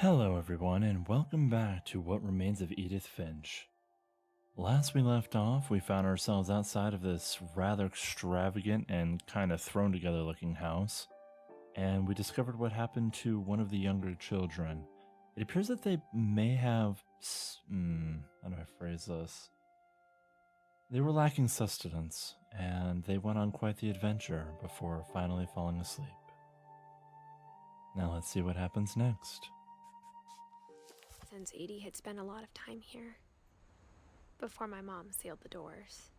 Hello, everyone, and welcome back to What Remains of Edith Finch. Last we left off, we found ourselves outside of this rather extravagant and kind of thrown together looking house, and we discovered what happened to one of the younger children. It appears that they may have. How do I phrase this? They were lacking sustenance, and they went on quite the adventure before finally falling asleep. Now let's see what happens next. Since Edie had spent a lot of time here before my mom sealed the doors.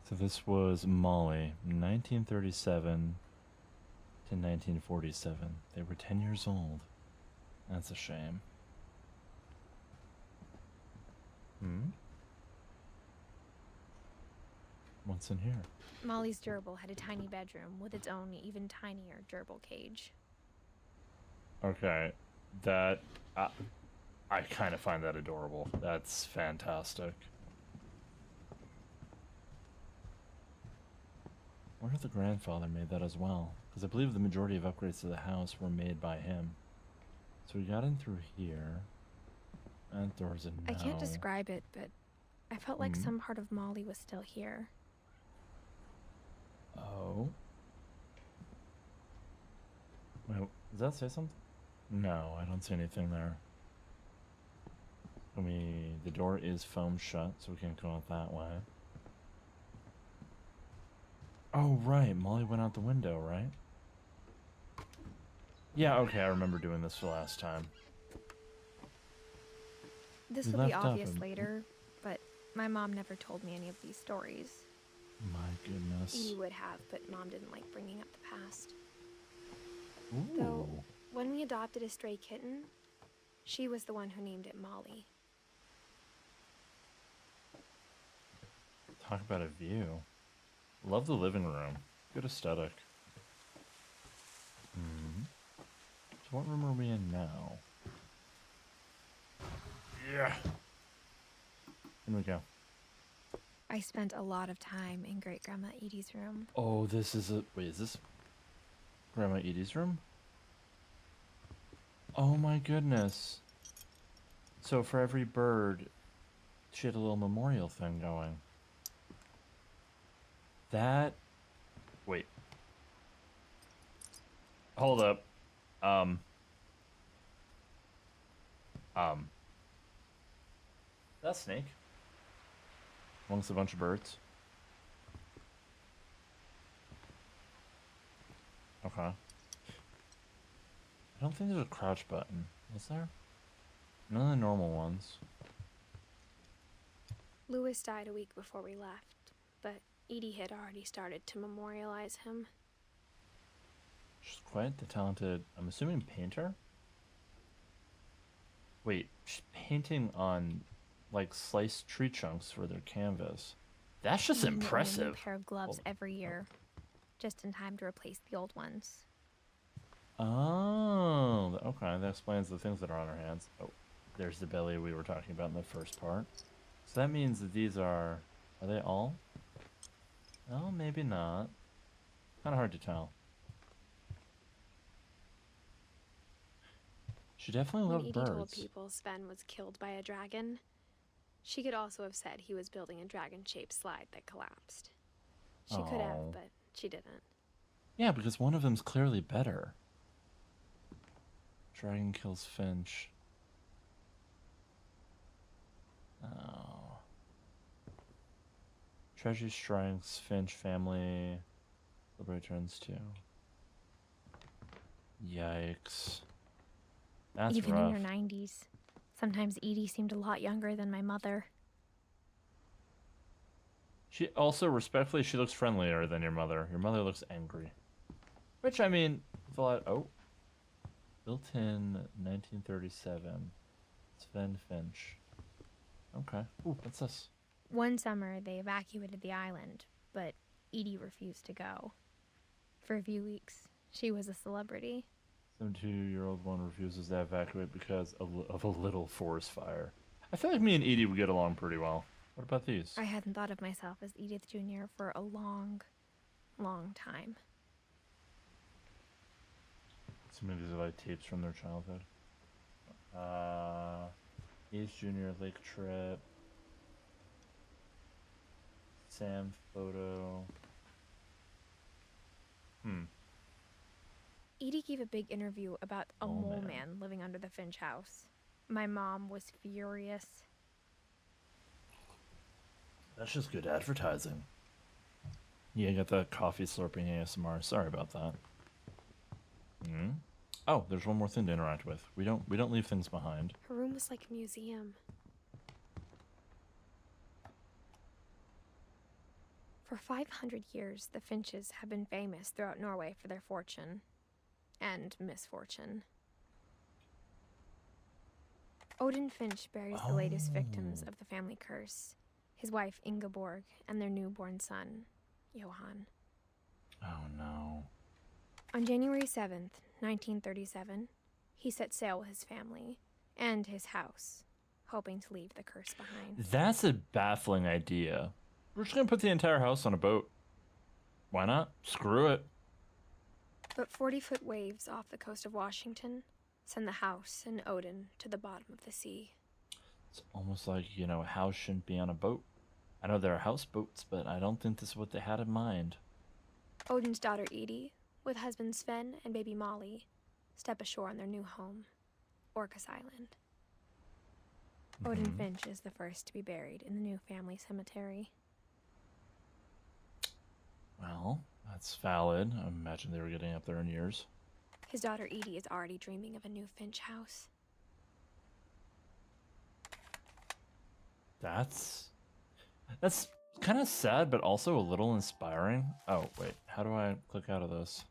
So this was Molly, 1937 to 1947. They were 10 years old. That's a shame. What's in here? Molly's gerbil had a tiny bedroom with its own even tinier gerbil cage. Okay, that I kind of find that adorable. That's fantastic. I wonder if the grandfather made that as well, because I believe the majority of upgrades to the house were made by him. So we got in through here. That door's a no. I can't describe it, but I felt like some part of Molly was still here. Oh. Wait, does that say something? No, I don't see anything there. The door is foam shut, so we can't go out that way. Oh, right, Molly went out the window, right? Yeah, okay, I remember doing this the last time. This will be obvious later, but my mom never told me any of these stories. My goodness. Edie would have, but Mom didn't like bringing up the past. Ooh. Though, when we adopted a stray kitten, she was the one who named it Molly. Talk about a view. Love the living room. Good aesthetic. So what room are we in now? Yeah. In we go. I spent a lot of time in Great-Grandma Edie's room. Oh, this is a... Wait, is this Grandma Edie's room? Oh my goodness. So for every bird, she had a little memorial thing going. That... Wait. Hold up. That snake? Amongst a bunch of birds. Okay. I don't think there's a crouch button. Is there? None of the normal ones. Louis died a week before we left, but Edie had already started to memorialize him. She's quite the talented, I'm assuming, painter? Wait, she's painting on, like, sliced tree chunks for their canvas. That's just impressive. A new pair of gloves every year, just in time to replace the old ones. Oh, okay, that explains the things that are on her hands. Oh, there's the belly we were talking about in the first part. So that means that these are they all? Oh, maybe not. Kind of hard to tell. She definitely loved birds. When Edie told people Sven was killed by a dragon, she could also have said he was building a dragon-shaped slide that collapsed. She could have, but she didn't. Yeah, because one of them's clearly better. Dragon kills Finch. Oh. Treasury strikes Finch family. Liberate turns too. Yikes. That's Even rough. in her 90s. Sometimes Edie seemed a lot younger than my mother. She also, respectfully, she looks friendlier than your mother. Your mother looks angry. Which, I mean, it's a lot. Oh. Built in 1937. Sven Finch. Okay. Ooh, what's this? One summer, they evacuated the island, but Edie refused to go. For a few weeks, she was a celebrity. 72-year-old one refuses to evacuate because of a little forest fire. I feel like me and Edie would get along pretty well. What about these? I hadn't thought of myself as Edith Jr. for a long, long time. Some of these are like tapes from their childhood. Ace Junior Lake Trip. Sam photo. Edie gave a big interview about a Mole mole man. man living under the Finch house. My mom was furious. That's just good advertising. Yeah, I got the coffee slurping ASMR. Sorry about that. Oh, there's one more thing to interact with. We don't leave things behind. Her room was like a museum. For 500 years, the Finches have been famous throughout Norway for their fortune and misfortune. Odin Finch buries the latest victims of the family curse, his wife Ingeborg and their newborn son, Johan. Oh no. On January 7th, 1937, he set sail with his family and his house, hoping to leave the curse behind. That's a baffling idea. We're just gonna put the entire house on a boat. Why not? Screw it. But 40-foot waves off the coast of Washington send the house and Odin to the bottom of the sea. It's almost like, a house shouldn't be on a boat. I know there are houseboats, but I don't think this is what they had in mind. Odin's daughter Edie, with husband Sven and baby Molly, step ashore on their new home, Orcas Island. Odin Finch is the first to be buried in the new family cemetery. Well, that's valid. I imagine they were getting up there in years. His daughter Edie is already dreaming of a new Finch house. That's kind of sad, but also a little inspiring. Oh, wait. How do I click out of this?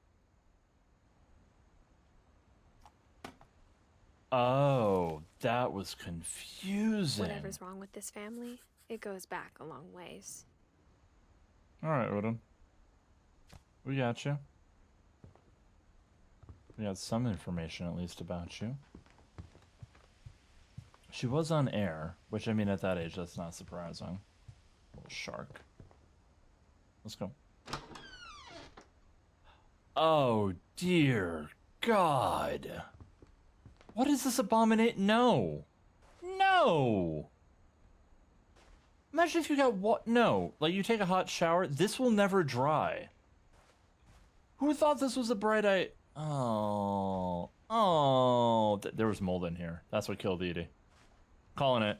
Oh, that was confusing. Whatever's wrong with this family, it goes back a long ways. All right, Odin. We got you. We got some information, at least, about you. She was on air, which, I mean, at that age, that's not surprising. Little shark. Let's go. Oh, dear God. What is this abomination? No. No. Imagine if you got what? No. Like, you take a hot shower, this will never dry. Who thought this was a bright eye? Oh. Oh. There was mold in here. That's what killed Edie. Calling it.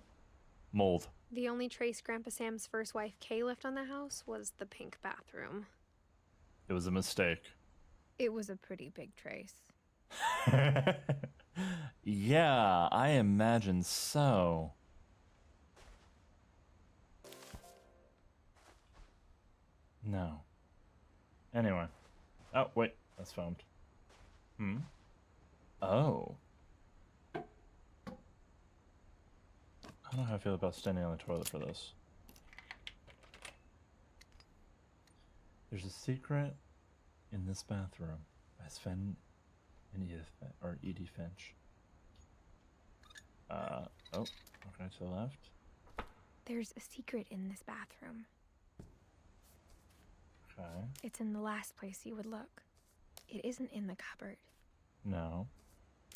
Mold. The only trace Grandpa Sam's first wife Kay left on the house was the pink bathroom. It was a mistake. It was a pretty big trace. Yeah, I imagine so. No. Anyway. Oh, wait. That's found. Oh. I don't know how I feel about standing on the toilet for this. There's a secret in this bathroom by Sven and Edith Finch. Oh, okay, to the left. There's a secret in this bathroom. Okay. It's in the last place you would look. It isn't in the cupboard. No.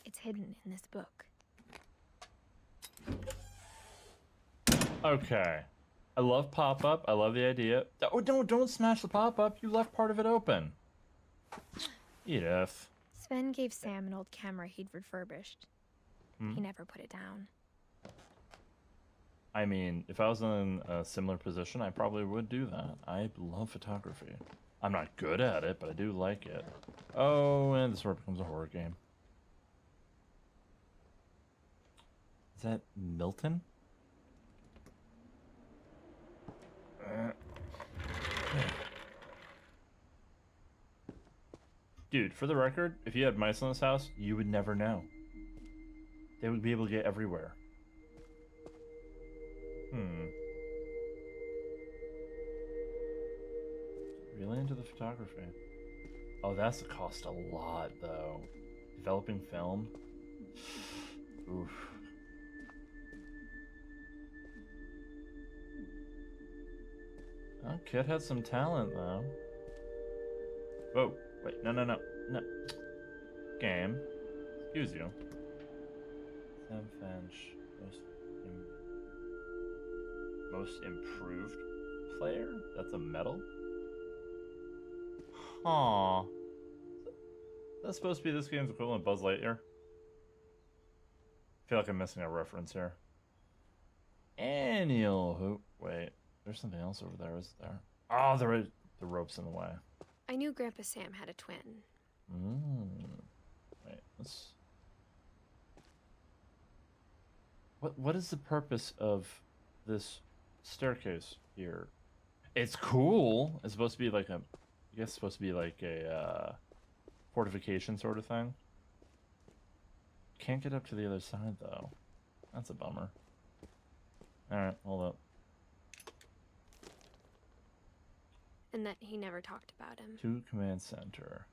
It's hidden in this book. Okay. I love pop-up. I love the idea. Oh, don't smash the pop-up. You left part of it open. Edith. Sven gave Sam an old camera he'd refurbished. He never put it down. I mean, if I was in a similar position, I probably would do that. I love photography. I'm not good at it, but I do like it. Oh, and this where it becomes a horror game. Is that Milton? Dude, for the record, if you had mice in this house, you would never know. They would be able to get everywhere. Really into the photography. Oh, that's gonna cost a lot, though. Developing film. Oof. Oh, kid had some talent, though. Whoa, wait, no. Game. Excuse you. Sam Finch. Most improved player? That's a medal? Huh. That's supposed to be this game's equivalent Buzz Lightyear? I feel like I'm missing a reference here. Anywho. Wait. There's something else over there, is there? Oh, the rope's in the way. I knew Grandpa Sam had a twin. Wait, let's... What is the purpose of this staircase here? It's cool. It's supposed to be like a... I guess it's supposed to be like a fortification sort of thing. Can't get up to the other side, though. That's a bummer. Alright, hold up. And that he never talked about him. To command center.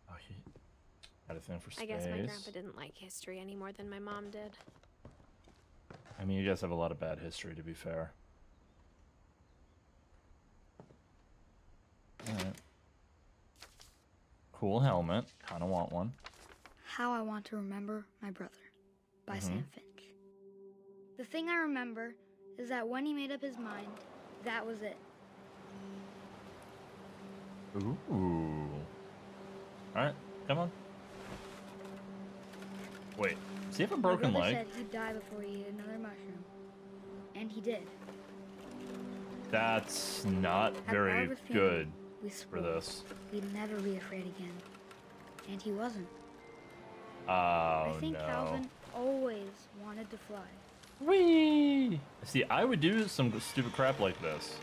Oh, he had a thing for space. I guess my grandpa didn't like history any more than my mom did. I mean, you guys have a lot of bad history, to be fair. Alright. Cool helmet. Kinda want one. How I Want to Remember My Brother by Sam Finch. The thing I remember is that when he made up his mind, that was it. Ooh. Alright, come on. Wait, does he have a broken My brother leg? said he'd die before he ate another mushroom. And he did. That's not At very Barbara's good funeral, we for swore this. we'd never be afraid again. And he wasn't. Oh, I think no. Calvin always wanted to fly. Whee! See, I would do some stupid crap like this.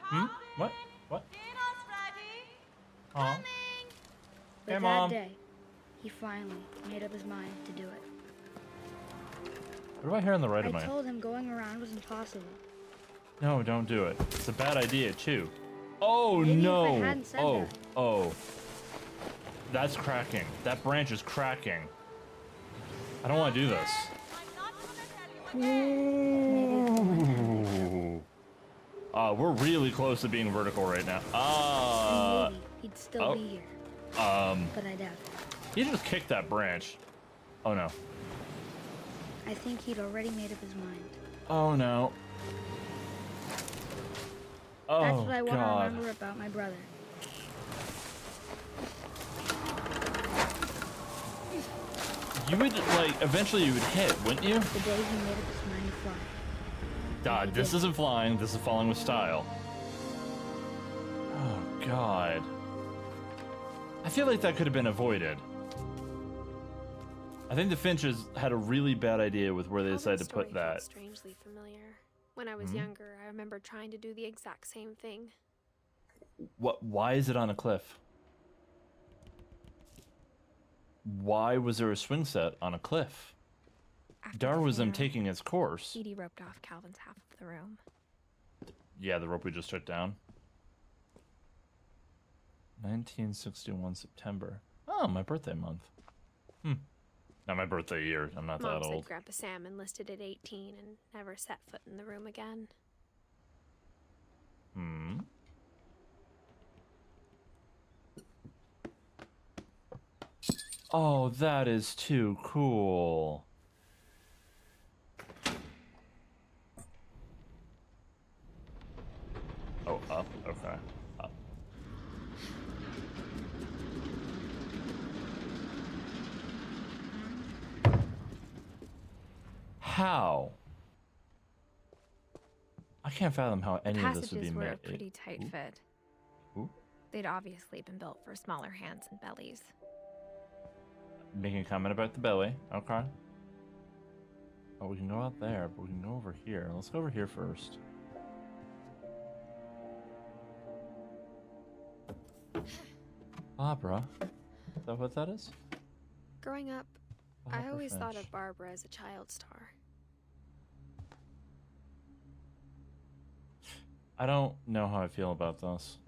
Hmm? What? What? Aw. But Hey, that Mom. day, he finally made up his mind to do it. What do I hear on the right I of my... told him going around was impossible. No, don't do it. It's a bad idea, too. Oh, Maybe if I no! hadn't said Oh, that. oh. That's cracking. That branch is cracking. I don't want to do this. Ooh. We're really close to being vertical right now. And maybe he'd still be here. But I doubt it. He just kicked that branch. Oh, no. I think he'd already made up his mind. Oh, no. Oh, That's what I want to God. remember about my brother. You would, like, eventually you would hit, wouldn't you? The day he made up his mind to fly. God, this isn't flying, this is falling with style. Oh, God. I feel like that could have been avoided. I think the Finches had a really bad idea with where they decided to put that. Strangely familiar. When I was younger, I remember trying to do the exact same thing. Why is it on a cliff? Why was there a swing set on a cliff? After the Darwinism funeral, taking its course. Edie roped off Calvin's half of the room. Yeah, the rope we just took down. 1961 September. Oh, my birthday month. Not my birthday year. I'm not Mom that said old. Grandpa Sam enlisted at 18 and never set foot in the room again. Oh, that is too cool. Oh, up? Okay. Up. How? I can't fathom how any of this would be Passages were made. a pretty tight fit. Ooh. They'd obviously been built for smaller hands and bellies. Making a comment about the belly. Okay. Oh, we can go out there, but we can go over here. Let's go over here first. Barbara. Is that what that is? Growing up, I Barbara always thought Finch. of Barbara as a child star. I don't know how I feel about this.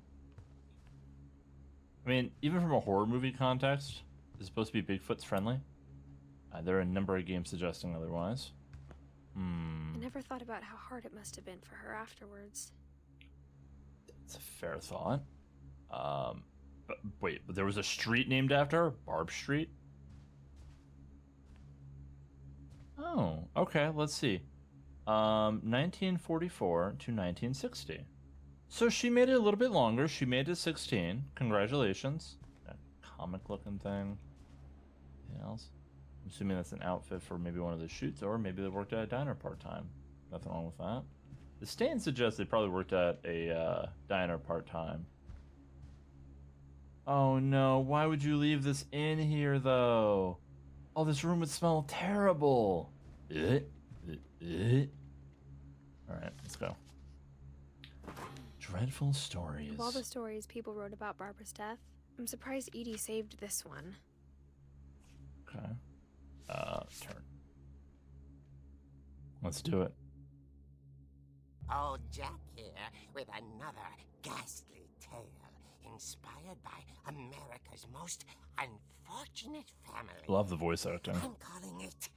I mean, even from a horror movie context, it's supposed to be Bigfoot's friendly. There are a number of games suggesting otherwise. I never thought about how hard it must have been for her afterwards. It's a fair thought. Wait, there was a street named after her? Barb Street? Oh, okay, let's see. 1944 to 1960. So she made it a little bit longer. She made it 16. Congratulations. That comic looking thing. Anything else? I'm assuming that's an outfit for maybe one of the shoots, or maybe they worked at a diner part-time. Nothing wrong with that. The stain suggests they probably worked at a diner part-time. Oh no, why would you leave this in here though? Oh, this room would smell terrible. Alright, let's go. Dreadful stories. Of all the stories people wrote about Barbara's death, I'm surprised Edie saved this one. Okay. Turn. Let's do it. Old Jack here with another ghastly tale inspired by America's most unfortunate family. Love the voice acting. I'm calling it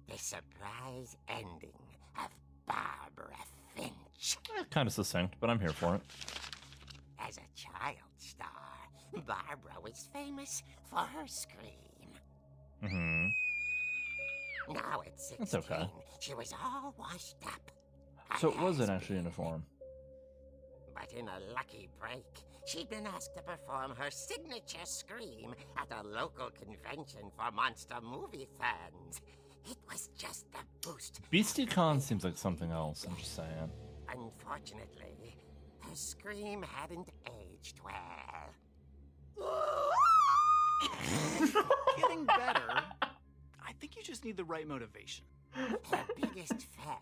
The Surprise Ending of Barbara Finch. Kind of succinct, but I'm here for it. As a child star, Barbara was famous for her scream. Mm-hmm. Now at 16, That's okay. she was all washed up. So it wasn't actually uniform. But in a lucky break, she'd been asked to perform her signature scream at a local convention for monster movie fans. It was just a boost. Beastie Con seems like something else, I'm just saying. Unfortunately, her scream hadn't aged well. Getting better. I think you just need the right motivation. Her biggest fan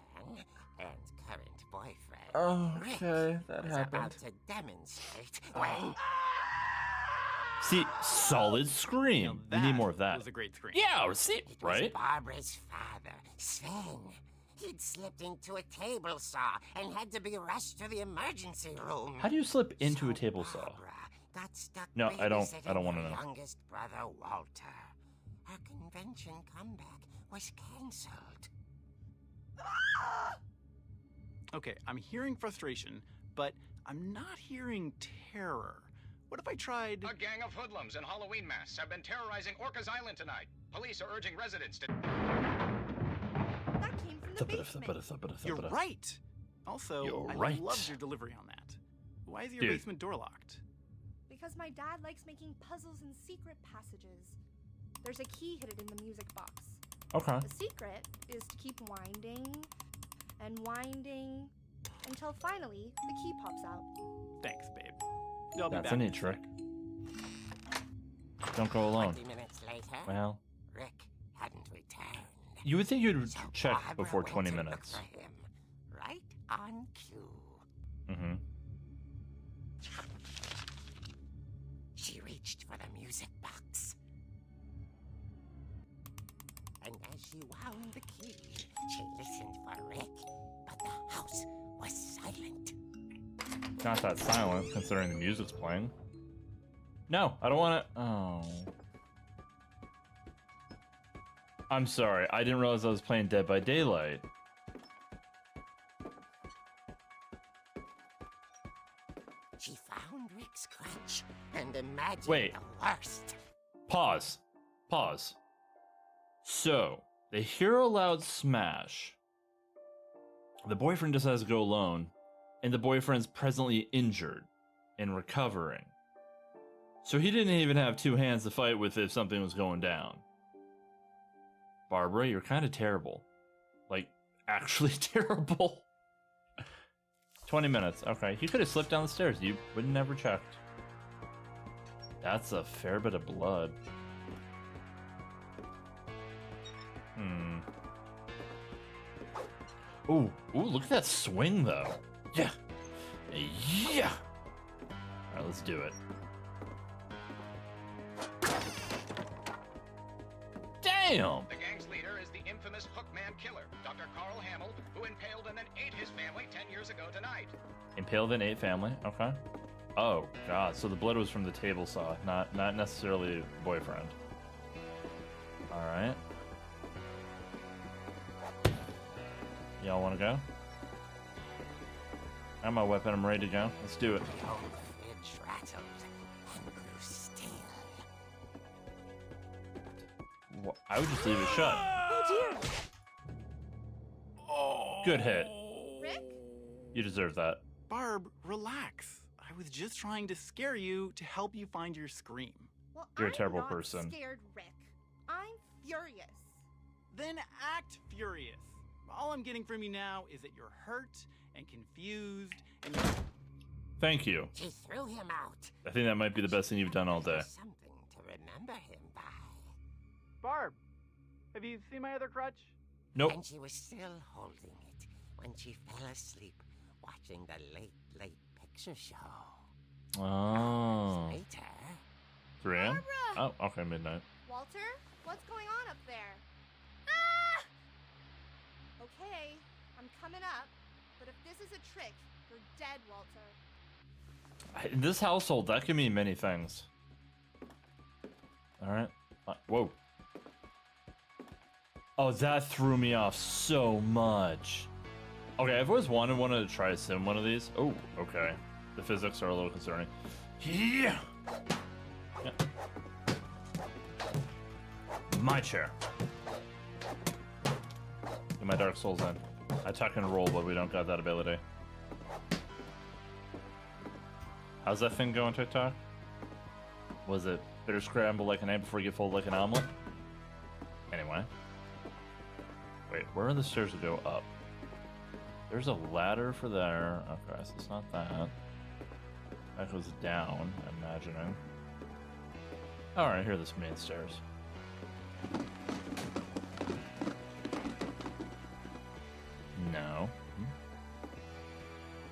and current boyfriend, Okay, Rick, that was happened. about to demonstrate when See, solid scream. We need more of that. Was a great scream. Yeah, see, it was right? Barbara's father, Sven. He'd slipped into a table saw and had to be rushed to the emergency room. How do you slip into So a table saw? Barbara got stuck No, I don't babysitting wanna her know. youngest brother, Walter. Her convention comeback was cancelled. Okay, I'm hearing frustration, but I'm not hearing terror. What if I tried... A gang of hoodlums in Halloween masks have been terrorizing Orcas Island tonight. Police are urging residents to... That came from the basement. You're right! Also, You're I right. loved your delivery on that. Why is your Dude. basement door locked? Because my dad likes making puzzles and secret passages. There's a key hidden in the music box. Okay. The secret is to keep winding and winding until finally the key pops out. Thanks, babe. I'll be That's back a in neat trick. Don't go 20 alone. minutes later, Well, Rick hadn't returned. you would think you'd So check Barbara before went 20 to look minutes. for him, right on cue. Mm-hmm. She reached for the music box. And as she wound the key, she listened for Rick, but the house was silent. Not that silent, considering the music's playing. No, I don't want to... Oh. I'm sorry, I didn't realize I was playing Dead by Daylight. She found Rick's crutch and imagined Wait. the worst. Pause. Pause. So, they hear a loud smash. The boyfriend decides to go alone, and the boyfriend's presently injured and recovering. So he didn't even have two hands to fight with if something was going down. Barbara, you're kind of terrible. Like, actually terrible. 20 minutes. Okay, he could have slipped down the stairs. You would have never checked. That's a fair bit of blood. Ooh, look at that swing, though. Yeah. Yeah. All right, let's do it. Damn. The gang's leader is the infamous Hookman killer, Dr. Carl Hamill, who impaled and then ate his family 10 years ago tonight. Impaled and ate family. Okay. Oh God. So the blood was from the table saw, not necessarily boyfriend. All right. Y'all want to go? I got my weapon. I'm ready to go. Let's do it. The old fridge rattled and grew I would just leave it shut. Oh dear. Good hit. Rick? You deserve that. Barb, relax. I was just trying to scare you to help you find your scream. Well, You're a I'm terrible not person. scared, Rick. I'm furious. Then act furious. All I'm getting from you now is that you're hurt and confused and you're... Thank you. She threw him out. I think that might be the best thing you've done all day. Something to remember him by. Barb, have you seen my other crutch? Nope. And she was still holding it when she fell asleep watching the late picture show. Oh. Later. 3 a.m.? Barbara! Oh, okay, midnight. Walter, what's going on up there? Ah! Okay, I'm coming up. But if this is a trick, you're dead, Walter. In this household, that can mean many things. Alright. Whoa. Oh, that threw me off so much. Okay, I've always wanted to try to sim one of these. Oh, okay. The physics are a little concerning. Yeah! Yeah. My chair. Get my Dark Souls in. I tuck and roll, but we don't got that ability. How's that thing going, TikTok? Was it bitter scramble like an egg before you get folded like an omelet? Anyway. Wait, where are the stairs to go up? There's a ladder for there. Okay, so it's not that. That goes down, I'm imagining. Alright, here are the main stairs. No.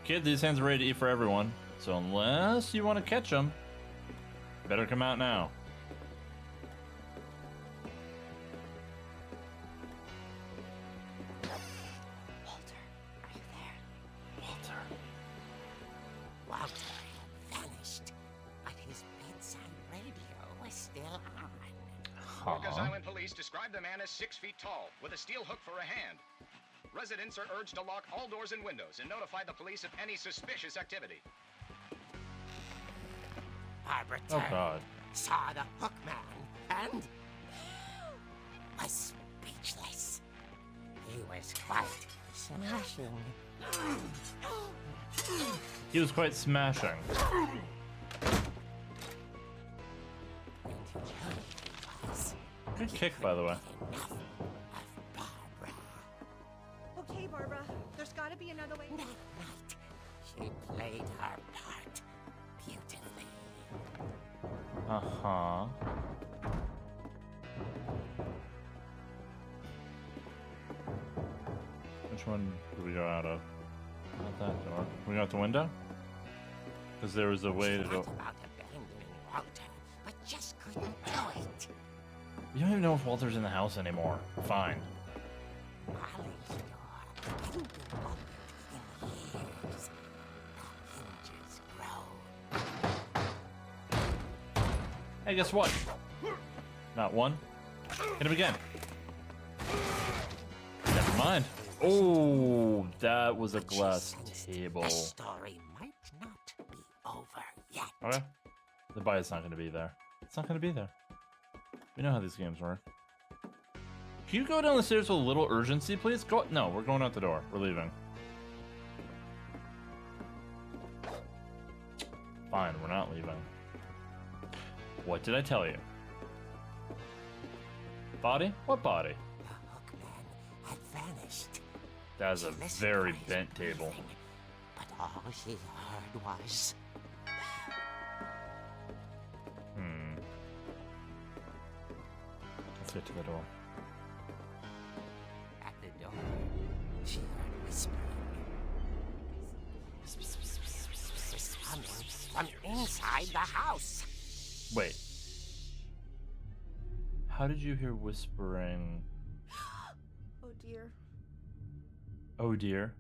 Kid, these hands are ready to eat for everyone. So unless you want to catch them, better come out now. Walter, are you there? Walter. Walter had vanished, but his bedside radio was still on. Orcas Island police describe the man as 6 feet tall, with a steel hook for a hand. Residents are urged to lock all doors and windows and notify the police of any suspicious activity. Barbara Oh turned, god. saw the hook man, and was speechless. He was quite smashing. He was quite smashing. And he really was. Good kick, by the way. Enough of Barbara. Okay, Barbara, there's gotta be another way. That night, she played her part beautifully. Uh-huh. Which one do we go out of? Not that door. We go out the window? Because there was a way She to go. thought about abandoning Walter, but just couldn't do it. You don't even know if Walter's in the house anymore. Fine. Molly's door hadn't been opened in years. The hinges grow. Hey, guess what? Not one. Hit him again. Never mind. Oh, that was a But she glass sensed table. The story might not be over yet. Okay. The bite's not going to be there. It's not going to be there. We know how these games work. Can you go down the stairs with a little urgency, please? Go. No, we're going out the door. We're leaving. Fine, we're not leaving. What did I tell you? Body? What body? The hookman had vanished. That is a She listened very for his bent table. breathing, but all she heard was Let's get to the door. at the door. She heard whispering. Coming from inside the house. Wait. How did you hear whispering? Oh dear. Oh dear.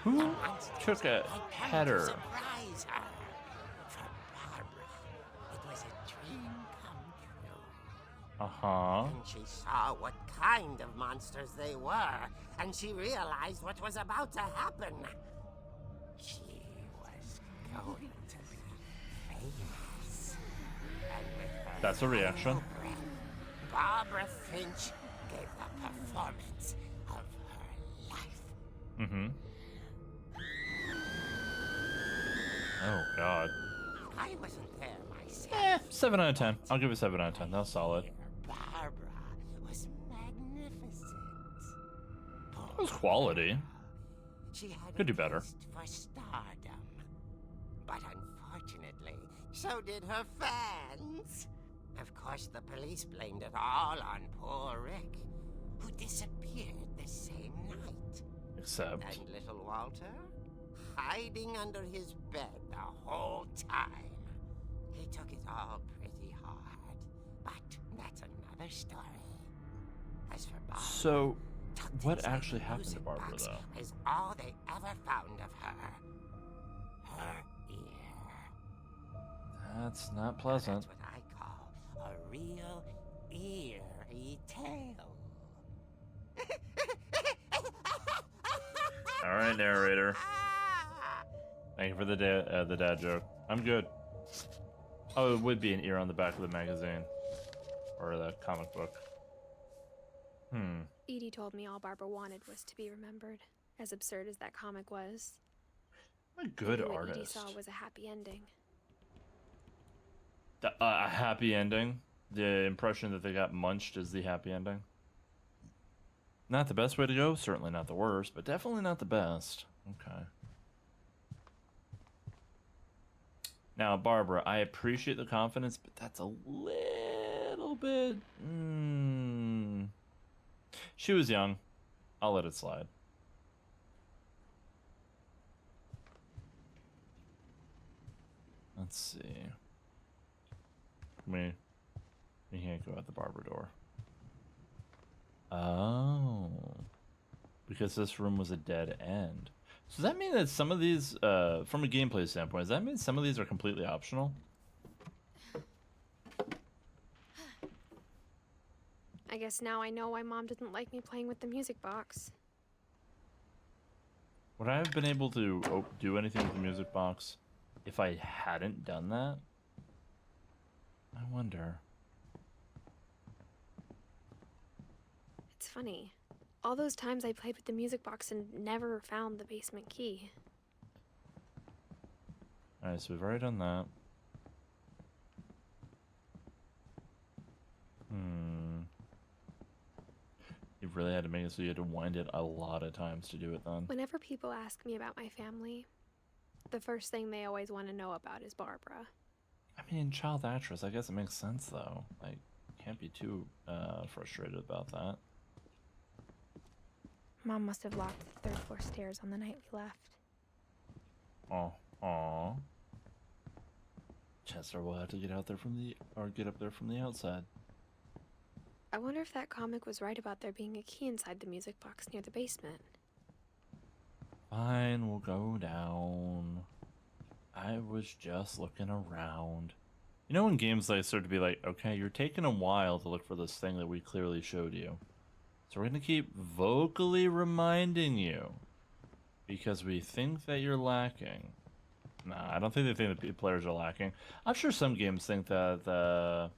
Who took a header? Surprise her. For Barbara, it was a dream come true. Uh-huh. And she saw what kind of monsters they were, and she realized what was about to happen. She was going to be famous. And with her That's a reaction. final breath, Barbara Finch gave the performance of her life. Mm-hmm. Oh, God. I wasn't there myself. 7 out of 10. I'll give it 7 out of 10. That's solid. Barbara was magnificent. It was quality. She had Could do a better. taste for stardom. But unfortunately, so did her fans. Of course, the police blamed it all on poor Rick, who disappeared the same night. Except. And little Walter? Hiding under his bed the whole time. He took it all pretty hard. But that's another story. As for Barbara, So, tucked what inside actually the happened to music Barbara, box though? is all they ever found of her. Her ear. That's not pleasant. That's what I call a real eerie tale. All right, narrator. Thank you for the dad joke. I'm good. Oh, it would be an ear on the back of the magazine. Or the comic book. Edie told me all Barbara wanted was to be remembered, as absurd as that comic was. I'm a good Maybe what artist. Edie saw was a happy ending. A happy ending? The impression that they got munched is the happy ending? Not the best way to go, certainly not the worst, but definitely not the best. Okay. Now, Barbara, I appreciate the confidence, but that's a little bit... She was young. I'll let it slide. Let's see. We can't go out the Barbara door. Oh. Because this room was a dead end. So does that mean that some of these, from a gameplay standpoint, does that mean some of these are completely optional? I guess now I know why Mom didn't like me playing with the music box. Would I have been able to do anything with the music box if I hadn't done that? I wonder. It's funny. All those times I played with the music box and never found the basement key. Alright, so we've already done that. You really had to make it so you had to wind it a lot of times to do it then. Whenever people ask me about my family, the first thing they always want to know about is Barbara. I mean, child actress, I guess it makes sense though. Like, can't be too frustrated about that. Mom must have locked the third floor stairs on the night we left. Aw. Chester will have to get out there get up there from the outside. I wonder if that comic was right about there being a key inside the music box near the basement. Fine, we'll go down. I was just looking around. You know when games like start to be like, okay, you're taking a while to look for this thing that we clearly showed you. So we're going to keep vocally reminding you. Because we think that you're lacking. Nah, I don't think they think that players are lacking. I'm sure some games think that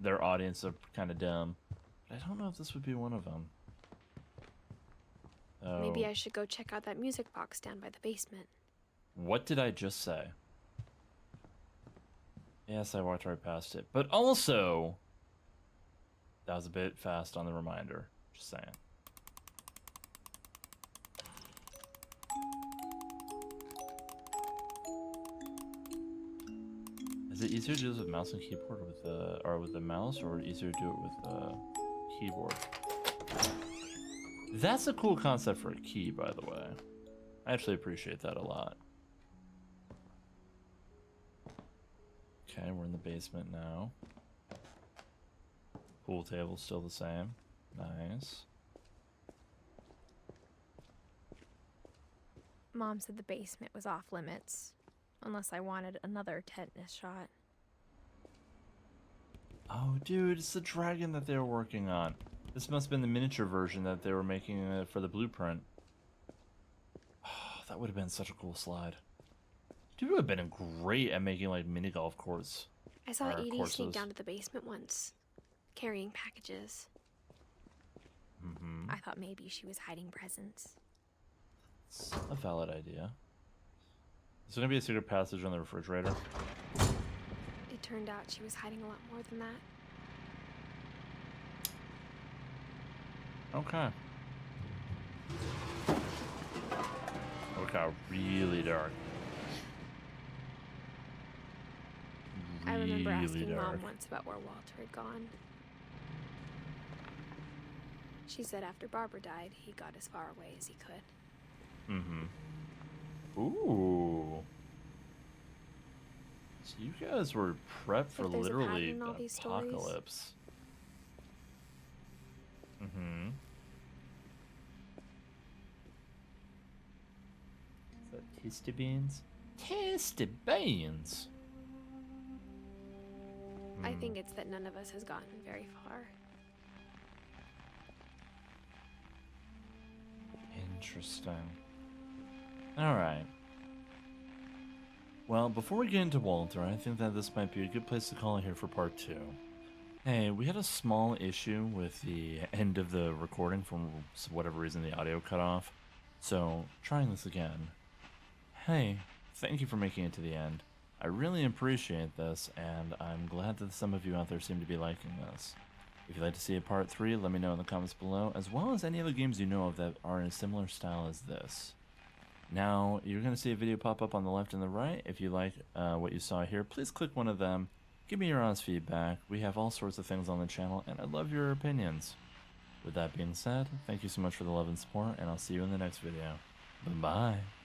their audience are kind of dumb. But I don't know if this would be one of them. Oh. Maybe I should go check out that music box down by the basement. What did I just say? Yes, I walked right past it. But also, that was a bit fast on the reminder. Just saying. Is it easier to do this with mouse and keyboard with the mouse, or easier to do it with the keyboard? That's a cool concept for a key, by the way. I actually appreciate that a lot. Okay, we're in the basement now. Pool table's still the same. Nice. Mom said the basement was off limits, unless I wanted another tetanus shot. Oh, dude, it's the dragon that they were working on. This must have been the miniature version that they were making for the blueprint. Oh, that would have been such a cool slide. Dude would have been great at making like mini golf course. I saw Or Edie courses. sneak down to the basement once, carrying packages. I thought maybe she was hiding presents. It's a valid idea. Is there gonna be a secret passage on the refrigerator? It turned out she was hiding a lot more than that. Okay. It got really dark. I remember asking dark. Mom once about where Walter had gone. She said after Barbara died, he got as far away as he could. Ooh. So you guys were prepped for If there's a literally pattern in an all these stories. apocalypse. Is that tasty beans? Tasty beans. I think it's that none of us has gotten very far. Interesting. Alright. Well, before we get into Walter, I think that this might be a good place to call it here for part 2. Hey, we had a small issue with the end of the recording from whatever reason the audio cut off. So, trying this again. Hey, thank you for making it to the end. I really appreciate this, and I'm glad that some of you out there seem to be liking this. If you'd like to see a part 3, let me know in the comments below, as well as any other games you know of that are in a similar style as this. Now, you're going to see a video pop up on the left and the right. If you like what you saw here, please click one of them. Give me your honest feedback. We have all sorts of things on the channel, and I'd love your opinions. With that being said, thank you so much for the love and support, and I'll see you in the next video. Bye-bye.